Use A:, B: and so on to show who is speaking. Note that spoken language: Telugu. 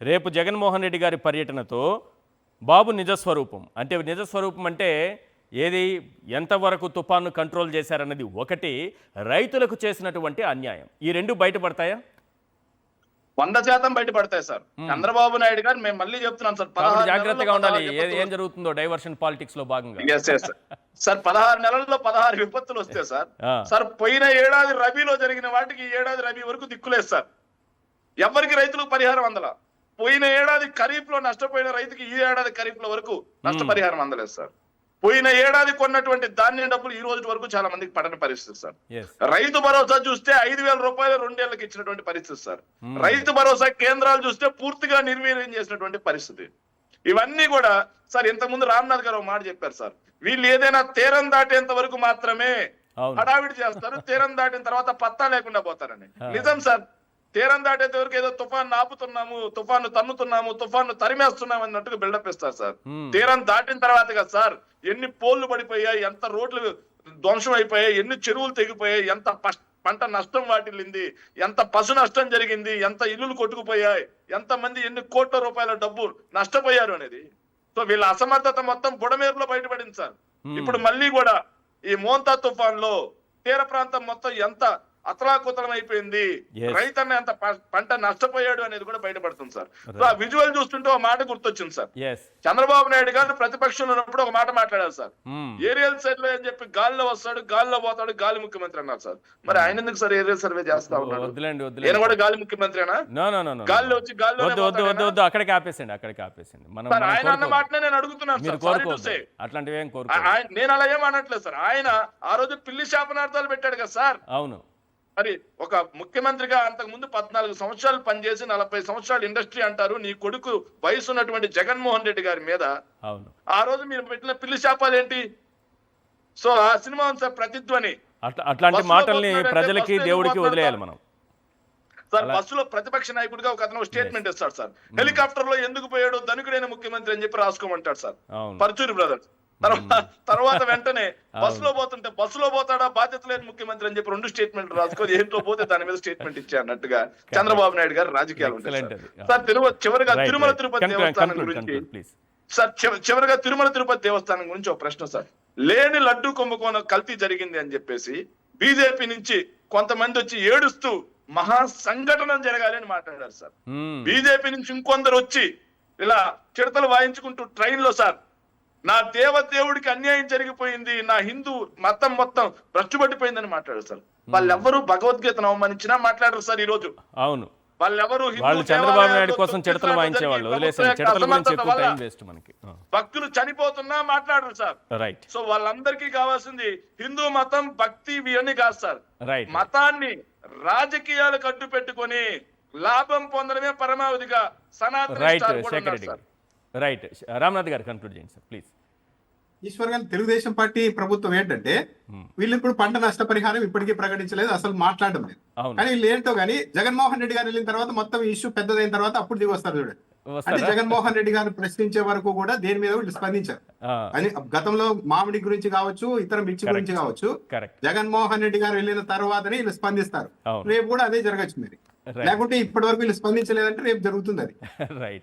A: రేపు జగన్మోహన్ రెడ్డి గారి పర్యటనతో బాబు నిజస్వరూపం అంటే ఏది ఎంతవరకు తుఫాను కంట్రోల్ చేశారన్నది ఒకటి, రైతులకు చేసినటువంటి అన్యాయం ఈ రెండు బయటపడతాయా?
B: 100% బయటపడతాయి సార్. చంద్రబాబు నాయుడు గారు మేము మళ్ళీ చెప్తున్నాం సార్,
A: జాగ్రత్తగా ఉండాలి ఏం జరుగుతుందో డైవర్షన్ పాలిటిక్స్ లో భాగంగా.
B: సార్ 16 నెలల్లో 16 విపత్తులు వస్తాయి సార్. సార్ పోయిన ఏడాది రబీలో జరిగిన వాటికి ఈ ఏడాది రబీ వరకు దిక్కులేదు సార్. ఎవరికి రైతులకు పరిహారం అందల. పోయిన ఏడాది ఖరీఫ్ లో నష్టపోయిన రైతుకి ఈ ఏడాది ఖరీఫ్ లో వరకు నష్టపరిహారం అందలేదు సార్. పోయిన ఏడాది కొన్నటువంటి ధాన్యం డబ్బులు ఈ రోజు వరకు చాలా మందికి పడని పరిస్థితి సార్. రైతు భరోసా చూస్తే 5,000 రూపాయలు 2 ఏళ్లకు ఇచ్చినటువంటి పరిస్థితి సార్. రైతు భరోసా కేంద్రాలు చూస్తే పూర్తిగా నిర్వీర్యం చేసినటువంటి పరిస్థితి. ఇవన్నీ కూడా సార్ ఇంతకుముందు రామ్నాథ్ గారు ఒక మాట చెప్పారు సార్, వీళ్ళు ఏదైనా తీరం దాటేంత వరకు మాత్రమే హడావిడి చేస్తారు, తీరం దాటిన తర్వాత పత్తా లేకుండా పోతారని. నిజం సార్, తీరం దాటేంత వరకు ఏదో తుఫాను ఆపుతున్నాము, తుఫాను తన్నుతున్నాము, తుఫాను తరిమేస్తున్నాము అన్నట్టుగా బిల్డప్ ఇస్తారు సార్. తీరం దాటిన తర్వాత కదా సార్ ఎన్ని పోళ్లు పడిపోయాయి, ఎంత రోడ్లు ధ్వంసం అయిపోయాయి, ఎన్ని చెరువులు తెగిపోయాయి, ఎంత పంట నష్టం వాటిల్లింది, ఎంత పశు నష్టం జరిగింది, ఎంత ఇల్లులు కొట్టుకుపోయాయి, ఎంత మంది ఎన్ని కోట్ల రూపాయల డబ్బు నష్టపోయారు అనేది. సో వీళ్ళ అసమర్థత మొత్తం బుడమేరులో బయటపడింది సార్. ఇప్పుడు మళ్ళీ కూడా ఈ మోంతా తుఫాన్ లో తీర ప్రాంతం మొత్తం ఎంత అతలాకుతలం అయిపోయింది, రైతన్న ఎంత పంట నష్టపోయాడు అనేది కూడా బయటపడుతుంది సార్. సో ఆ విజువల్ చూస్తుంటే ఒక మాట గుర్తొచ్చింది సార్. చంద్రబాబు నాయుడు గారు ప్రతిపక్షంలో ఉన్నప్పుడు ఒక మాట మాట్లాడారు సార్, ఏరియల్ సర్వే అని చెప్పి గాల్లో వస్తాడు, గాల్లో పోతాడు, గాలి ముఖ్యమంత్రి అన్నారు సార్. మరి ఆయన ఎందుకు సార్ ఏరియల్ సర్వే చేస్తా ఉన్నాడు? నేను కూడా గాలి ముఖ్యమంత్రినా? గాల్లో వచ్చి గాల్లో
A: అక్కడికి ఆపేసండి.
B: ఆయన అన్న మాటనే నేను అడుగుతున్నాను సార్. నేను అలా ఏమనట్లేదు సార్. ఆయన ఆ రోజు పిల్లి శాపనార్థాలు పెట్టాడు కదా సార్.
A: అవును,
B: మరి ఒక ముఖ్యమంత్రిగా అంతకు ముందు 14 సంవత్సరాలు పనిచేసి 40 సంవత్సరాలు ఇండస్ట్రీ అంటారు నీ కొడుకు వయసు ఉన్నటువంటి జగన్మోహన్ రెడ్డి గారి మీద ఆ రోజు మీరు పెట్టిన పిల్లి శాపాలు ఏంటి? సో ఆ సినిమా సార్ ప్రతిధ్వని.
A: అట్లాంటి మాటల్ని ప్రజలకి దేవుడికి వదిలేయాలి మనం
B: సార్. బస్సులో ప్రతిపక్ష నాయకుడిగా ఒక అతను స్టేట్మెంట్ ఇస్తాడు సార్, హెలికాప్టర్ లో ఎందుకు పోయాడు ధనికుడైన ముఖ్యమంత్రి అని చెప్పి రాసుకోమంటాడు సార్ పరచూరి బ్రదర్స్. తర్వాత వెంటనే బస్సులో పోతుంటే బస్సులో పోతాడా బాధ్యత లేని ముఖ్యమంత్రి అని చెప్పి 2 స్టేట్మెంట్ రాసుకో, ఏంటో పోతే దాని మీద స్టేట్మెంట్ ఇచ్చే అన్నట్టుగా చంద్రబాబు నాయుడు గారు రాజకీయాలు ఉంటాయి సార్. చివరిగా తిరుమల తిరుపతి దేవస్థానం గురించి సార్, చివరిగా తిరుమల తిరుపతి దేవస్థానం గురించి ఒక ప్రశ్న సార్. లేని లడ్డు కుంభకోణం కల్తీ జరిగింది అని చెప్పేసి బీజేపీ నుంచి కొంతమంది వచ్చి ఏడుస్తూ మహా సంఘటన జరగాలి అని మాట్లాడారు సార్. బీజేపీ నుంచి ఇంకొందరు వచ్చి ఇలా చిడతలు వాయించుకుంటూ ట్రైన్ లో సార్ నా దేవుడికి అన్యాయం జరిగిపోయింది, నా హిందూ మతం మొత్తం భ్రష్టుపడిపోయిందని మాట్లాడారు సార్. వాళ్ళెవరూ భగవద్గీతను అవమానించినా మాట్లాడరు సార్ ఈ రోజు.
A: అవును,
B: వాళ్ళెవరు
A: చంద్రబాబు నాయుడు కోసం చిడతలు వాయించేవాళ్ళు,
B: భక్తులు చనిపోతున్నా మాట్లాడరు సార్.
A: రైట్.
B: సో వాళ్ళందరికీ కావాల్సింది హిందూ మతం భక్తి ఇవన్నీ కాదు సార్. మతాన్ని రాజకీయాలు కట్టు పెట్టుకొని లాభం పొందడమే పరమావధిగా సనాతన.
A: రైట్, రామ్నాథ్ గారు కంక్లూడ్ చేయండి సార్ ప్లీజ్.
C: ఈశ్వర్ గారు, తెలుగుదేశం పార్టీ ప్రభుత్వం ఏంటంటే వీళ్ళు ఇప్పుడు పంట నష్టపరిహారం ఇప్పటికీ ప్రకటించలేదు, అసలు మాట్లాడడం లేదు. కానీ వీళ్ళు ఏంటో కానీ జగన్మోహన్ రెడ్డి గారు వెళ్ళిన తర్వాత మొత్తం ఇష్యూ పెద్దదైన తర్వాత అప్పుడు దిగి వస్తారు చూడండి. అంటే జగన్మోహన్ రెడ్డి గారిని ప్రశ్నించే వరకు కూడా దేని మీద వీళ్ళు స్పందించారు. అని గతంలో మామిడి గురించి కావచ్చు, ఇతర మిర్చి గురించి కావచ్చు, జగన్మోహన్ రెడ్డి గారు వెళ్ళిన తర్వాతనే వీళ్ళు స్పందిస్తారు. రేపు కూడా అదే జరగచ్చు మరి. లేకుంటే ఇప్పటి వరకు వీళ్ళు స్పందించలేదంటే రేపు జరుగుతుంది అది.
A: రైట్.